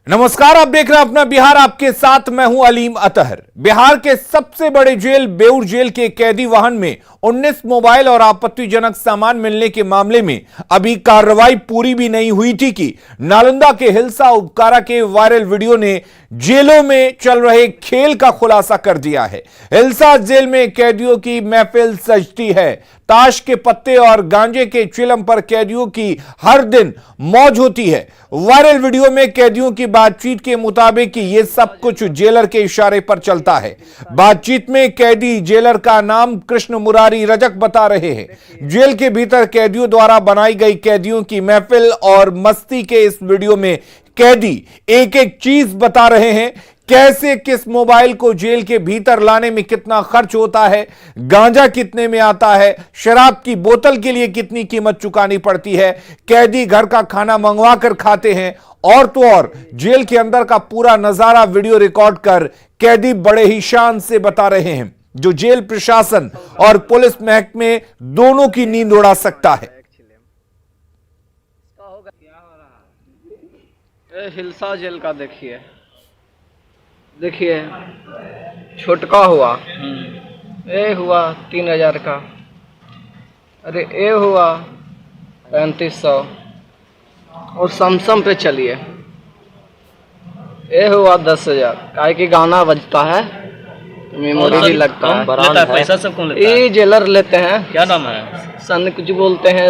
नमस्कार, आप देख रहे हैं अपना बिहार, आपके साथ मैं हूं अलीम अतहर। बिहार के सबसे बड़े जेल बेऊर जेल के कैदी वाहन में 19 मोबाइल और आपत्तिजनक सामान मिलने के मामले में अभी कार्रवाई पूरी भी नहीं हुई थी कि नालंदा के हिलसा उपकारा के वायरल वीडियो ने जेलों में चल रहे खेल का खुलासा कर दिया है। हिलसा जेल में कैदियों की महफिल सजती है। ताश के पत्ते और गांजे के चिलम पर कैदियों की हर दिन मौज होती है। वायरल वीडियो में कैदियों की बातचीत के मुताबिक कि यह सब कुछ जेलर के इशारे पर चलता है। बातचीत में कैदी जेलर का नाम कृष्ण मुरारी रजक बता रहे हैं। जेल के भीतर कैदियों द्वारा बनाई गई कैदियों की महफिल और मस्ती के इस वीडियो में कैदी एक एक चीज बता रहे हैं। कैसे किस मोबाइल को जेल के भीतर लाने में कितना खर्च होता है, गांजा कितने में आता है, शराब की बोतल के लिए कितनी कीमत चुकानी पड़ती है, कैदी घर का खाना मंगवा कर खाते हैं और तो और जेल के अंदर का पूरा नजारा वीडियो रिकॉर्ड कर कैदी बड़े ही शान से बता रहे हैं, जो जेल प्रशासन और पुलिस महकमे दोनों की नींद उड़ा सकता है। हिलसा जेल का देखिए छोटका हुआ, ए हुआ 3000 का, अरे ए हुआ 3500 और समसम पे चलिए ए हुआ 10,000। काहे कि गाना बजता है तो मेमोरी भी लगता है। पैसा सब कौन लेता है? ये जेलर लेते हैं। क्या नाम है? सन कुछ बोलते हैं,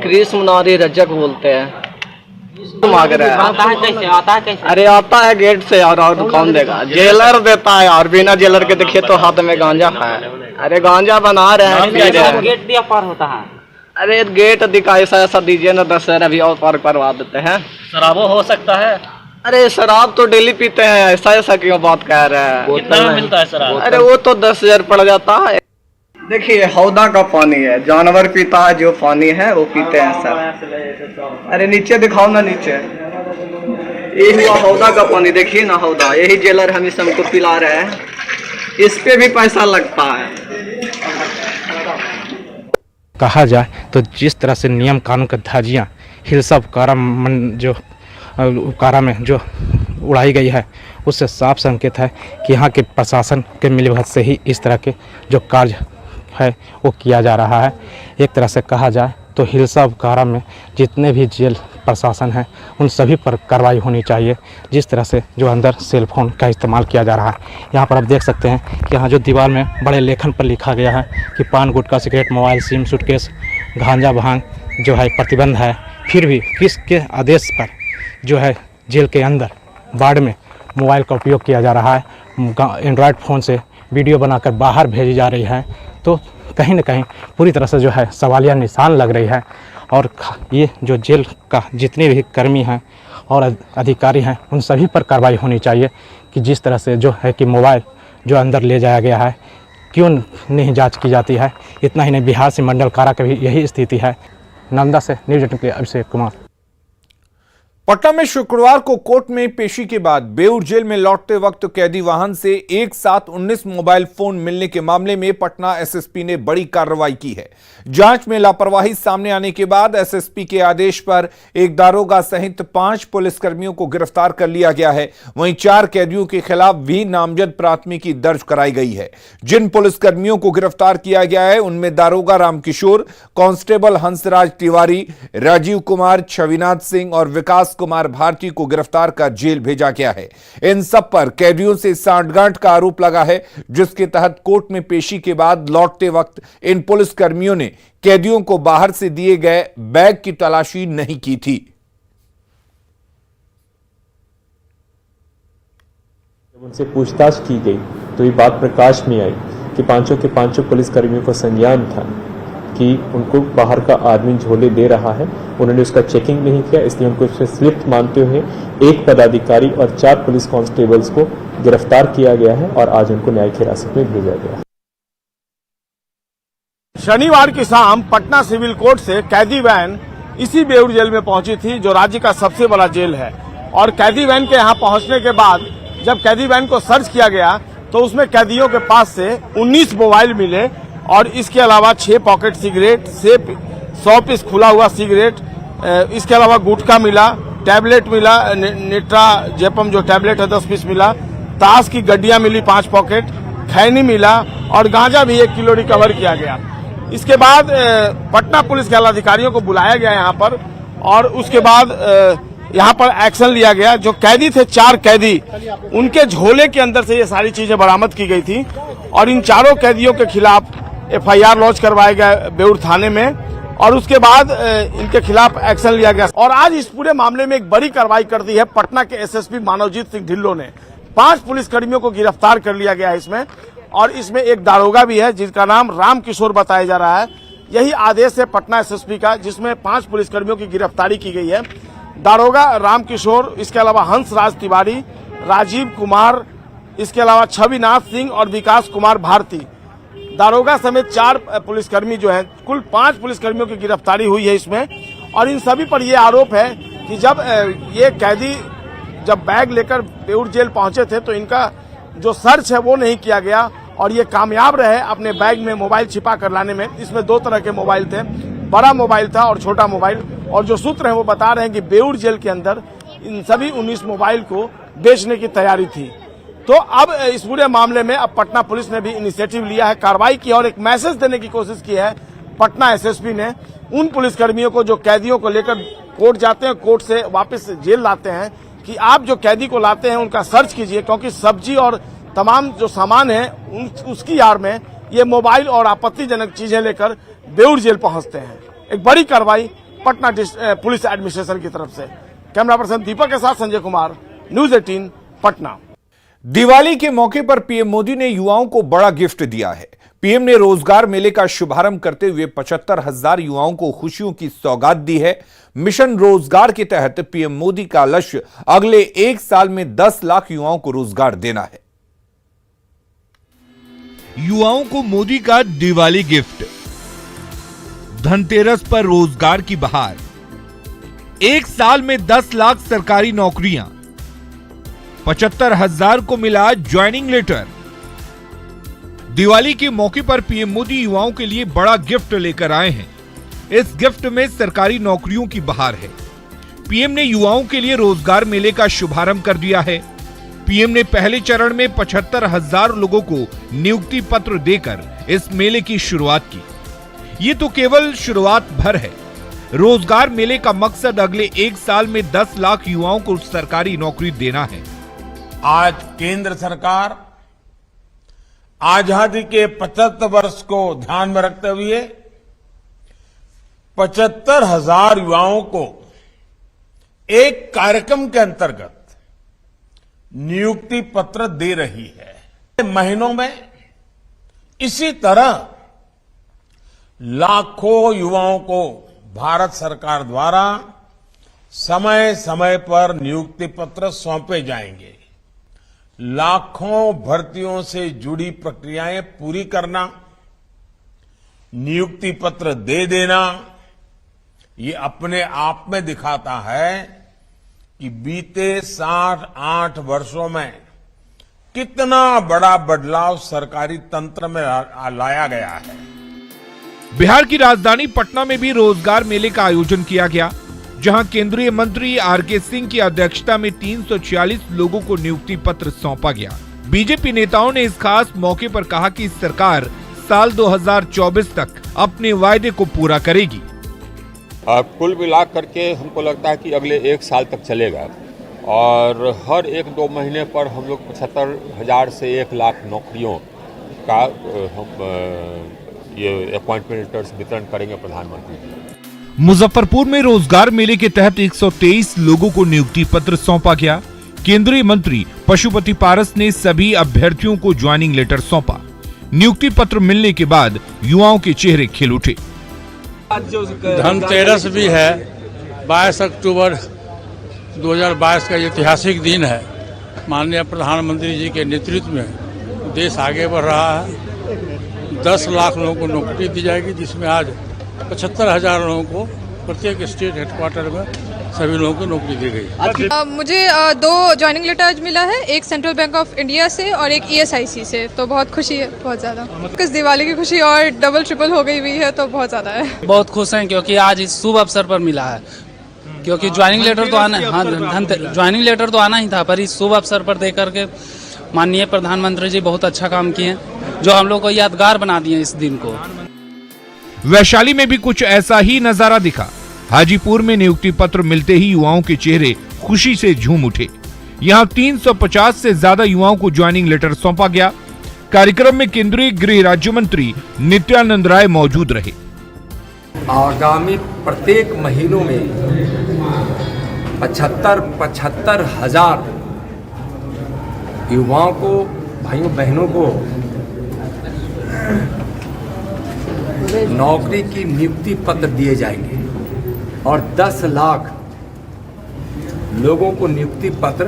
कृष्ण मुरारी रजक बोलते हैं। मांग रहे हैं। आता है कैसे? आता है कैसे? अरे आता है गेट से यार, और कौन देगा? जेलर देता है यार। बिना जेलर के देखिए तो हाथ में गांजा है। अरे गांजा बना रहे हैं, पी रहे हैं। गेट दिया पार होता है। अरे गेट दिखा ऐसा दीजिए ना, 10,000 अभी और पार करवा देते हैं। शराबो हो सकता है। अरे शराब तो डेली पीते हैं, ऐसा क्यों बात कह रहे हैं? कितना में मिलता है शराब? अरे वो तो 10,000 पड़ जाता है। देखिए हौदा का पानी है, जानवर पीता है जो पानी है वो पीते हैं सर। अरे नीचे दिखाओ ना, नीचे ये हुआ हौदा का पानी, देखिए ना हौदा। यही जेलर हम इस हमको पिला रहे हैं, इस पे भी पैसा लगता है। कहा जाए तो जिस तरह से नियम कानून का धाजियाँ हिलसा उपकारा जो उपकारा में जो उड़ाई गई है, उससे साफ संकेत है कि यहाँ के प्रशासन के मिलीभगत से ही इस तरह के जो कार्य है वो किया जा रहा है। एक तरह से कहा जाए तो हिलसा उपकारा में जितने भी जेल प्रशासन है उन सभी पर कार्रवाई होनी चाहिए। जिस तरह से जो अंदर सेल फोन का इस्तेमाल किया जा रहा है, यहाँ पर आप देख सकते हैं कि यहाँ जो दीवार में बड़े लेखन पर लिखा गया है कि पान गुटखा सिगरेट मोबाइल सिम सूटकेस गांजा भांग जो है प्रतिबंध है। फिर भी किसके आदेश पर जो है जेल के अंदर वार्ड में मोबाइल का उपयोग किया जा रहा है, एंड्रॉयड फ़ोन से वीडियो बनाकर बाहर भेजी जा रही है, तो कहीं ना कहीं पूरी तरह से जो है सवालिया निशान लग रही है। और ये जो जेल का जितने भी कर्मी हैं और अधिकारी हैं उन सभी पर कार्रवाई होनी चाहिए कि जिस तरह से जो है कि मोबाइल जो अंदर ले जाया गया है क्यों नहीं जांच की जाती है। इतना ही नहीं, बिहार से मंडल कारा का भी यही स्थिति है। नालंदा से न्यूज़ 18 के लिए अभिषेक कुमार। पटना में शुक्रवार को कोर्ट में पेशी के बाद बेऊर जेल में लौटते वक्त कैदी वाहन से एक साथ 19 मोबाइल फोन मिलने के मामले में पटना एसएसपी ने बड़ी कार्रवाई की है। जांच में लापरवाही सामने आने के बाद एसएसपी के आदेश पर एक दारोगा सहित 5 पुलिसकर्मियों को गिरफ्तार कर लिया गया है। वहीं 4 कैदियों के खिलाफ भी नामजद प्राथमिकी दर्ज कराई गई है। जिन पुलिसकर्मियों को गिरफ्तार किया गया है उनमें दारोगा रामकिशोर, कांस्टेबल हंसराज तिवारी, राजीव कुमार, छविनाथ सिंह और विकास कुमार भारती को गिरफ्तार कर जेल भेजा गया है। इन सब पर कैदियों से सांठगांठ का आरोप लगा है, जिसके तहत कोर्ट में पेशी के बाद लौटते वक्त इन पुलिसकर्मियों ने कैदियों को बाहर से दिए गए बैग की तलाशी नहीं की थी। जब उनसे पूछताछ की गई तो ये बात प्रकाश में आई कि पांचों के पांचों पुलिसकर्मियों को संज्ञान था कि उनको बाहर का आदमी झोले दे रहा है। उन्होंने उसका चेकिंग नहीं किया, इसलिए उनको उससे स्लिप मानते हुए 1 पदाधिकारी और 4 पुलिस कांस्टेबल्स को गिरफ्तार किया गया है और आज उनको न्यायिक हिरासत में भेजा गया है। शनिवार की शाम पटना सिविल कोर्ट से कैदी वैन इसी बेऊर जेल में पहुंची थी, जो राज्य का सबसे बड़ा जेल है। और कैदी वैन के यहां पहुंचने के बाद जब कैदी वैन को सर्च किया गया तो उसमें कैदियों के पास से 19 मोबाइल मिले और इसके अलावा 6 पॉकेट सिगरेट, 100 पीस खुला हुआ सिगरेट, इसके अलावा गुटखा मिला टैबलेट मिला, निट्रा जेपम जो टैबलेट है 10 पीस मिला, ताश की गड्डियां मिली 5 पॉकेट, खैनी मिला और गांजा भी 1 किलो रिकवर किया गया। इसके बाद पटना पुलिस के अधिकारियों को बुलाया गया यहाँ पर और उसके बाद यहाँ पर एक्शन लिया गया। जो कैदी थे 4 कैदी, उनके झोले के अंदर से ये सारी चीजें बरामद की गई थी और इन चारों कैदियों के खिलाफ FIR लॉन्च करवाया गया बेउर थाने में और उसके बाद इनके खिलाफ एक्शन लिया गया। और आज इस पूरे मामले में एक बड़ी कार्रवाई कर दी है पटना के SSP मानवजीत सिंह ढिल्लों ने। 5 पुलिसकर्मियों को गिरफ्तार कर लिया गया है इसमें, और इसमें एक दारोगा भी है जिसका नाम राम किशोर बताया जा रहा है। यही आदेश है पटना SSP का, जिसमें 5 पुलिसकर्मियों की गिरफ्तारी की गई है। दारोगा राम किशोर, इसके अलावा हंसराज तिवारी, राजीव कुमार, इसके अलावा छविनाथ सिंह और विकास कुमार भारती, दारोगा समेत 4 पुलिसकर्मी जो हैं, कुल 5 पुलिसकर्मियों की गिरफ्तारी हुई है इसमें। और इन सभी पर यह आरोप है कि जब ये कैदी जब बैग लेकर बेउर जेल पहुंचे थे तो इनका जो सर्च है वो नहीं किया गया और ये कामयाब रहे अपने बैग में मोबाइल छिपा कर लाने में। इसमें 2 तरह के मोबाइल थे, बड़ा मोबाइल था और छोटा मोबाइल, और जो सूत्र हैं वो बता रहे हैं कि बेउर जेल के अंदर इन सभी 19 मोबाइल को बेचने की तैयारी थी। तो अब इस पूरे मामले में अब पटना पुलिस ने भी इनिशिएटिव लिया है, कार्रवाई की और एक मैसेज देने की कोशिश की है पटना SSP ने उन पुलिसकर्मियों को जो कैदियों को लेकर कोर्ट जाते हैं, कोर्ट से वापस जेल लाते हैं, कि आप जो कैदी को लाते हैं उनका सर्च कीजिए, क्योंकि सब्जी और तमाम जो सामान है उसकी आड़ में ये मोबाइल और आपत्तिजनक चीजें लेकर बेउर जेल पहुंचते हैं। एक बड़ी कार्रवाई पटना पुलिस एडमिनिस्ट्रेशन की तरफ से। कैमरा पर्सन दीपक के साथ संजय कुमार, न्यूज 18 पटना। दिवाली के मौके पर पीएम मोदी ने युवाओं को बड़ा गिफ्ट दिया है। पीएम ने रोजगार मेले का शुभारंभ करते हुए 75,000 युवाओं को खुशियों की सौगात दी है। मिशन रोजगार के तहत पीएम मोदी का लक्ष्य अगले 1 साल में 10 लाख युवाओं को रोजगार देना है। युवाओं को मोदी का दिवाली गिफ्ट, धनतेरस पर रोजगार की बहार, 1 साल में 10 लाख सरकारी नौकरियां, 75,000 को मिला ज्वाइनिंग लेटर। दिवाली के मौके पर पीएम मोदी युवाओं के लिए बड़ा गिफ्ट लेकर आए हैं। इस गिफ्ट में सरकारी नौकरियों की बहार है। पीएम ने युवाओं के लिए रोजगार मेले का शुभारंभ कर दिया है। पीएम ने पहले चरण में 75,000 लोगों को नियुक्ति पत्र देकर इस मेले की शुरुआत की। ये तो केवल शुरुआत भर है। रोजगार मेले का मकसद अगले 1 साल में 10 लाख युवाओं को सरकारी नौकरी देना है। आज केंद्र सरकार आजादी के 75 वर्ष को ध्यान में रखते हुए 75,000 युवाओं को एक कार्यक्रम के अंतर्गत नियुक्ति पत्र दे रही है। महीनों में इसी तरह लाखों युवाओं को भारत सरकार द्वारा समय समय पर नियुक्ति पत्र सौंपे जाएंगे। लाखों भर्तियों से जुड़ी प्रक्रियाएं पूरी करना, नियुक्ति पत्र दे देना, ये अपने आप में दिखाता है कि बीते 7-8 वर्षों में कितना बड़ा बदलाव सरकारी तंत्र में लाया गया है। बिहार की राजधानी पटना में भी रोजगार मेले का आयोजन किया गया, जहां केंद्रीय मंत्री आर.के. सिंह की अध्यक्षता में 346 लोगों को नियुक्ति पत्र सौंपा गया। बीजेपी नेताओं ने इस खास मौके पर कहा कि सरकार साल 2024 तक अपने वायदे को पूरा करेगी। कुल मिला करके हमको लगता है कि अगले 1 साल तक चलेगा और हर 1-2 महीने पर हम लोग 75,000 से 1 लाख नौकरियों का ये अपॉइंटमेंट लेटर्स वितरण करेंगे प्रधानमंत्री जी। मुजफ्फरपुर में रोजगार मेले के तहत 123 लोगों को नियुक्ति पत्र सौंपा गया। केंद्रीय मंत्री पशुपति पारस ने सभी अभ्यर्थियों को ज्वाइनिंग लेटर सौंपा। नियुक्ति पत्र मिलने के बाद युवाओं के चेहरे खिल उठे। धनतेरस भी है, 22 अक्टूबर 2022 का ऐतिहासिक दिन है। माननीय प्रधानमंत्री जी के नेतृत्व में देश आगे बढ़ रहा है। 10 लाख लोगों को नौकरी दी जाएगी, जिसमें आज 75,000 लोगों को प्रत्येक स्टेट हेडक्वार्टर में सभी लोगों को नौकरी दी गई। मुझे 2 ज्वाइनिंग लेटर मिला है, एक सेंट्रल बैंक ऑफ इंडिया से और एक ESIC से, तो बहुत खुशी है, बहुत ज़्यादा। किस दिवाली की खुशी और डबल ट्रिपल हो गई हुई है, तो बहुत ज़्यादा है। बहुत खुश हैं क्योंकि आज इस शुभ अवसर पर मिला है। क्योंकि ज्वाइनिंग लेटर तो आना, हाँ ज्वाइनिंग लेटर तो आना ही था, पर इस शुभ अवसर पर देकर के माननीय प्रधानमंत्री जी बहुत अच्छा काम किए, जो हम लोग को यादगार बना दिए इस दिन को। वैशाली में भी कुछ ऐसा ही नजारा दिखा। हाजीपुर में नियुक्ति पत्र मिलते ही युवाओं के चेहरे खुशी से झूम उठे। यहाँ 350 से ज्यादा युवाओं को ज्वाइनिंग लेटर सौंपा गया। कार्यक्रम में केंद्रीय गृह राज्य मंत्री नित्यानंद राय मौजूद रहे। आगामी प्रत्येक महीनों में 75 हजार युवाओं को, भाइयों बहनों को नौकरी की नियुक्ति पत्र दिए जाएंगे और 10 लाख लोगों को नियुक्ति पत्र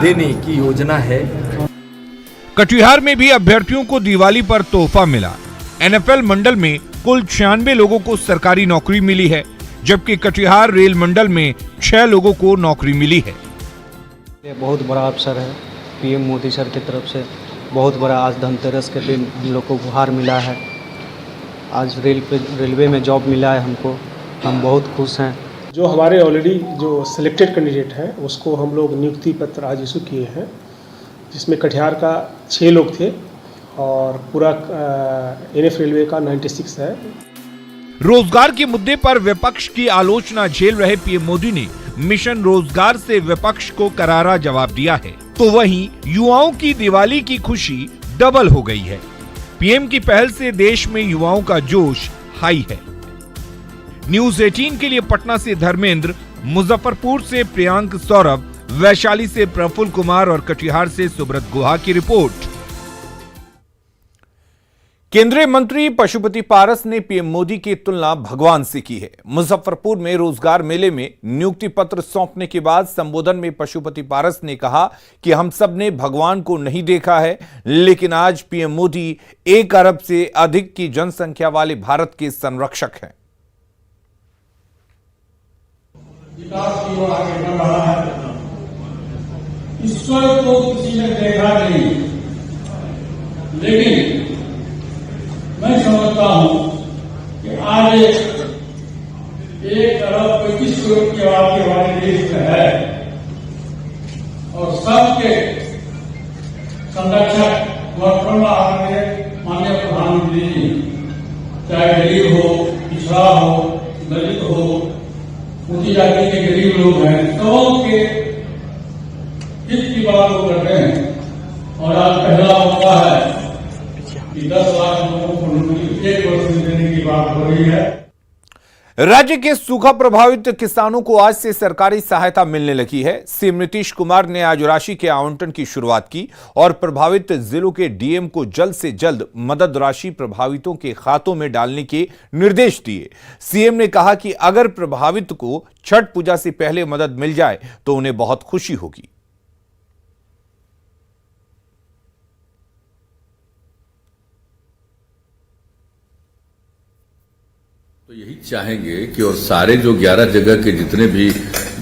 देने की योजना है। कटिहार में भी अभ्यर्थियों को दिवाली पर तोहफा मिला। NFL मंडल में कुल 96 लोगों को सरकारी नौकरी मिली है, जबकि कटिहार रेल मंडल में 6 लोगों को नौकरी मिली है। ये बहुत बड़ा अवसर है, PM मोदी सर की तरफ से बहुत बड़ा। आज धनतेरस के दिन हम लोग को उपहार मिला है। आज रेलवे में जॉब मिला है हमको, हम बहुत खुश हैं। जो हमारे ऑलरेडी जो सिलेक्टेड कैंडिडेट हैं उसको हम लोग नियुक्ति पत्र आज इशू किए हैं, जिसमें कटिहार का 6 लोग थे और पूरा NF रेलवे का 96 है। रोजगार के मुद्दे पर विपक्ष की आलोचना झेल रहे PM मोदी ने मिशन रोजगार से विपक्ष को करारा जवाब दिया है। तो वहीं युवाओं की दिवाली की खुशी डबल हो गई है। PM की पहल से देश में युवाओं का जोश हाई है। न्यूज़ 18 के लिए पटना से धर्मेंद्र, मुजफ्फरपुर से प्रियांक सौरभ, वैशाली से प्रफुल्ल कुमार और कटिहार से सुब्रत गुहा की रिपोर्ट। केंद्रीय मंत्री पशुपति पारस ने PM मोदी की तुलना भगवान से की है। मुजफ्फरपुर में रोजगार मेले में नियुक्ति पत्र सौंपने के बाद संबोधन में पशुपति पारस ने कहा कि हम सब ने भगवान को नहीं देखा है, लेकिन आज PM मोदी 1 अरब से अधिक की जनसंख्या वाले भारत के संरक्षक हैं। ईश्वर को किसी ने देखा नहीं, लेकिन मैं समझता हूं कि आज 1 अरब 25 करोड़ की आबादी हमारे देश में है और सबके संरक्षक माननीय प्रधानमंत्री जी, चाहे गरीब हो, पिछड़ा हो, दलित हो, ऊंची जाति के गरीब लोग हैं, सबके हित की बात वो कर रहे हैं। और आज पहला मौका है कि 10 लाख लोगों को नौकरी 1 वर्ष में देने की बात हो रही है। राज्य के सूखा प्रभावित किसानों को आज से सरकारी सहायता मिलने लगी है। सीएम नीतीश कुमार ने आज राशि के आवंटन की शुरुआत की और प्रभावित जिलों के डीएम को जल्द से जल्द मदद राशि प्रभावितों के खातों में डालने के निर्देश दिए। सीएम ने कहा कि अगर प्रभावित को छठ पूजा से पहले मदद मिल जाए तो उन्हें बहुत खुशी होगी। तो यही चाहेंगे कि और सारे जो 11 जगह के जितने भी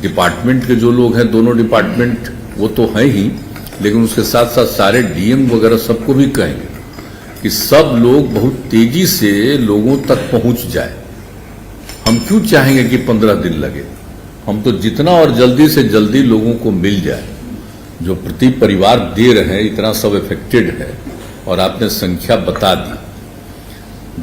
डिपार्टमेंट के जो लोग हैं, दोनों डिपार्टमेंट वो तो हैं ही, लेकिन उसके साथ साथ सारे डीएम वगैरह सबको भी कहेंगे कि सब लोग बहुत तेजी से लोगों तक पहुंच जाए। हम क्यों चाहेंगे कि 15 दिन लगे, हम तो जितना और जल्दी से जल्दी लोगों को मिल जाए। जो प्रति परिवार दे रहे हैं, इतना सब इफेक्टेड है और आपने संख्या बता दी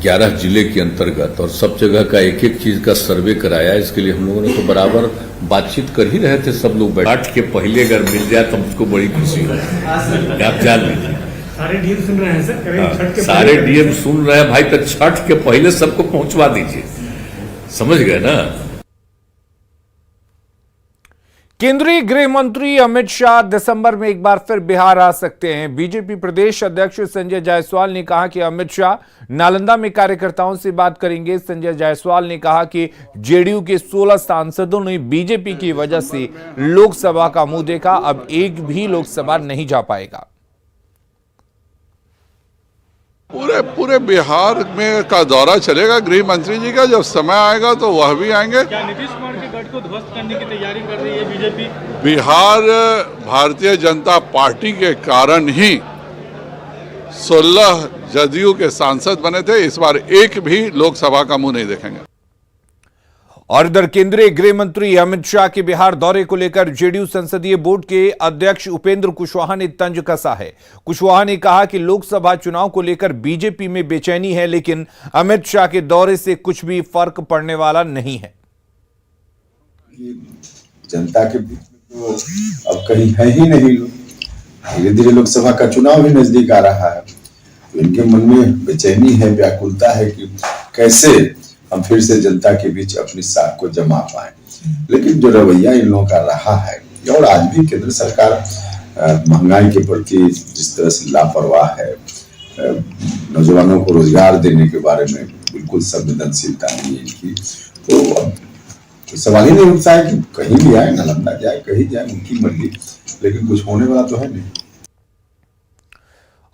11 जिले के अंतर्गत, और सब जगह का एक एक चीज का सर्वे कराया। इसके लिए हम लोगों ने तो बराबर बातचीत कर ही रहे थे, सब लोग बैठ के पहले अगर मिल जाए तो हमको बड़ी खुशी हो। आप जान लीजिए, सारे डीएम सुन रहे हैं सर, सारे डीएम सुन रहे हैं भाई, तो छठ के पहले सबको पहुंचवा दीजिए, समझ गए ना। केंद्रीय गृह मंत्री अमित शाह दिसंबर में एक बार फिर बिहार आ सकते हैं। बीजेपी प्रदेश अध्यक्ष संजय जायसवाल ने कहा कि अमित शाह नालंदा में कार्यकर्ताओं से बात करेंगे। संजय जायसवाल ने कहा कि जेडीयू के 16 सांसदों ने बीजेपी की वजह से लोकसभा का मुंह देखा, अब एक भी लोकसभा नहीं जा पाएगा। पूरे बिहार में का दौरा चलेगा गृह मंत्री जी का, जब समय आएगा तो वह भी आएंगे। क्या नीतीश कुमार के गढ़ को ध्वस्त करने की तैयारी कर रही है बीजेपी? बिहार भारतीय जनता पार्टी के कारण ही 16 जदयू के सांसद बने थे, इस बार एक भी लोकसभा का मुंह नहीं देखेंगे। और इधर केंद्रीय गृह मंत्री अमित शाह के बिहार दौरे को लेकर जेडीयू संसदीय बोर्ड के अध्यक्ष उपेंद्र कुशवाहा ने तंज कसा है। कुशवाहा ने कहा कि लोकसभा चुनाव को लेकर बीजेपी में बेचैनी है, लेकिन अमित शाह के दौरे से कुछ भी फर्क पड़ने वाला नहीं है। जनता के बीच में तो अब कहीं है ही नहीं लोग। धीरे धीरे लोकसभा का चुनाव भी नजदीक आ रहा है, तो इनके मन में बेचैनी है, व्याकुलता है कि कैसे हम फिर से जनता के बीच अपनी साख को जमा पाए। लेकिन जो रवैया इन लोगों का रहा है, और आज भी केंद्र सरकार महंगाई के प्रति जिस तरह से लापरवाह है, नौजवानों को रोजगार देने के बारे में बिल्कुल संवेदनशीलता नहीं है इनकी, तो सवाल ही नहीं उठता है कि कहीं भी आए, नालंदा जाए, कहीं जाए, उनकी मर्जी, लेकिन कुछ होने वाला तो है नहीं।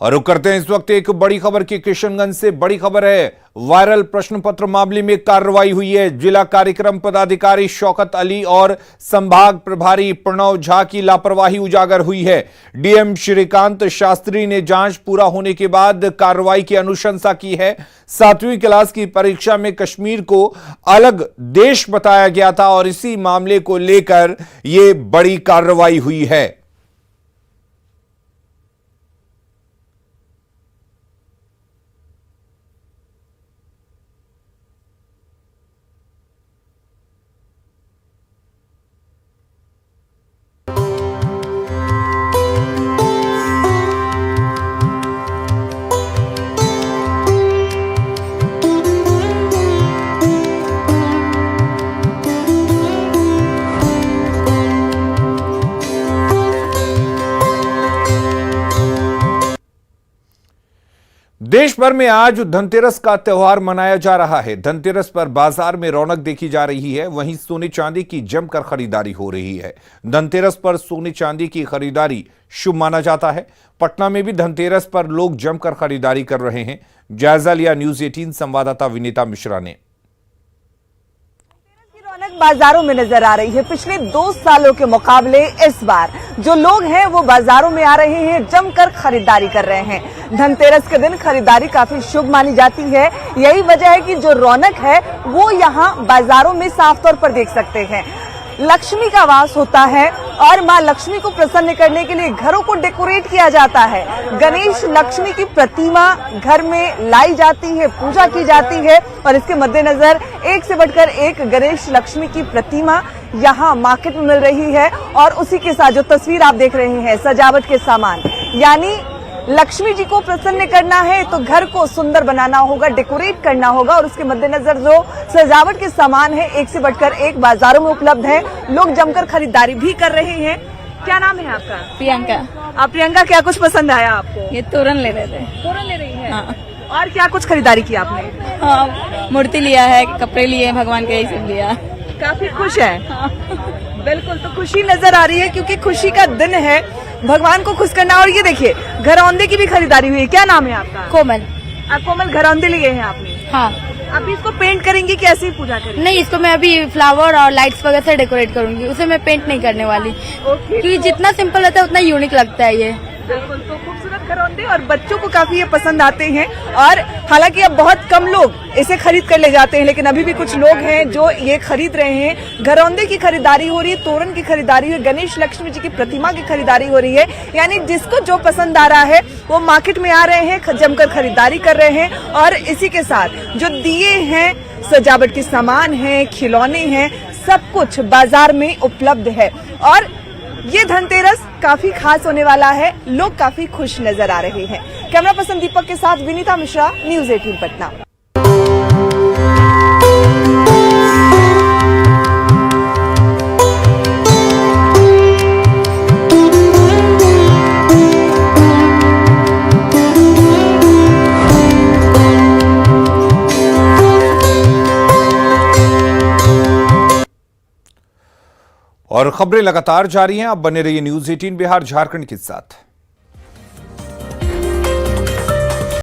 और रुक करते हैं इस वक्त एक बड़ी खबर की किशनगंज से। बड़ी खबर है, वायरल प्रश्न पत्र मामले में कार्रवाई हुई है। जिला कार्यक्रम पदाधिकारी शौकत अली और संभाग प्रभारी प्रणव झा की लापरवाही उजागर हुई है। डीएम श्रीकांत शास्त्री ने जांच पूरा होने के बाद कार्रवाई की अनुशंसा की है। 7वीं क्लास की परीक्षा में कश्मीर को अलग देश बताया गया था और इसी मामले को लेकर यह बड़ी कार्रवाई हुई है। देश भर में आज धनतेरस का त्यौहार मनाया जा रहा है। धनतेरस पर बाजार में रौनक देखी जा रही है, वहीं सोने चांदी की जमकर खरीदारी हो रही है। धनतेरस पर सोने चांदी की खरीदारी शुभ माना जाता है। पटना में भी धनतेरस पर लोग जमकर खरीदारी कर रहे हैं। जायजा लिया न्यूज 18 संवाददाता विनीता मिश्रा ने। बाजारों में नजर आ रही है। पिछले 2 सालों के मुकाबले इस बार जो लोग हैं वो बाजारों में आ रहे हैं, जमकर खरीदारी कर रहे हैं। धनतेरस के दिन खरीदारी काफी शुभ मानी जाती है। यही वजह है कि जो रौनक है वो यहाँ बाजारों में साफ तौर पर देख सकते हैं। लक्ष्मी का वास होता है और मां लक्ष्मी को प्रसन्न करने के लिए घरों को डेकोरेट किया जाता है। गणेश लक्ष्मी की प्रतिमा घर में लाई जाती है, पूजा की जाती है और इसके मद्देनजर एक से बढ़कर एक गणेश लक्ष्मी की प्रतिमा यहाँ मार्केट में मिल रही है। और उसी के साथ जो तस्वीर आप देख रहे हैं, सजावट के सामान, यानी लक्ष्मी जी को प्रसन्न करना है तो घर को सुंदर बनाना होगा, डेकोरेट करना होगा और उसके मद्देनजर जो सजावट के सामान है एक से बढ़कर एक बाजारों में उपलब्ध है। लोग जमकर खरीदारी भी कर रहे हैं। क्या नाम है आपका? प्रियंका। आप प्रियंका, क्या कुछ पसंद आया आपको? ये तोरण ले रहे थे। तोरण ले रही है? हाँ। और क्या कुछ खरीदारी की आपने? हाँ, मूर्ति लिया है, कपड़े लिए, भगवान के, यही सब लिया। काफी खुश है। हाँ। बिल्कुल, तो खुशी नजर आ रही है क्योंकि खुशी का दिन है, भगवान को खुश करना। और ये देखिए, घरौंदे की भी खरीदारी हुई है। क्या नाम है आपका? कोमल। आप कोमल, घरौंदे लिए हैं आपने? हाँ। अभी इसको पेंट करेंगी, कैसे ही पूजा करेंगी? नहीं, इसको मैं अभी फ्लावर और लाइट्स वगैरह से डेकोरेट करूंगी, उसे मैं पेंट नहीं करने वाली। क्योंकि जितना सिंपल रहता है उतना यूनिक लगता है ये। बिल्कुल, तो खूबसूरत घरौंदे और बच्चों को काफी ये पसंद आते हैं। और हालांकि अब बहुत कम लोग इसे खरीद कर ले जाते हैं, लेकिन अभी भी कुछ लोग हैं जो ये खरीद रहे हैं। घरौंदे की खरीदारी हो रही है, तोरण की खरीदारी है, गणेश लक्ष्मी जी की प्रतिमा की खरीदारी हो रही है। यानी जिसको जो पसंद आ रहा है वो मार्केट में आ रहे हैं, जमकर खरीदारी कर रहे हैं। और इसी के साथ जो दिए हैं, सजावट के सामान है, खिलौने हैं, सब कुछ बाजार में उपलब्ध है। और ये धनतेरस काफी खास होने वाला है। लोग काफी खुश नजर आ रहे हैं। कैमरा पर्सन दीपक के साथ विनीता मिश्रा, न्यूज 18 पटना। और खबरें लगातार जारी हैं। आप बने रहिए न्यूज 18 बिहार झारखंड के साथ।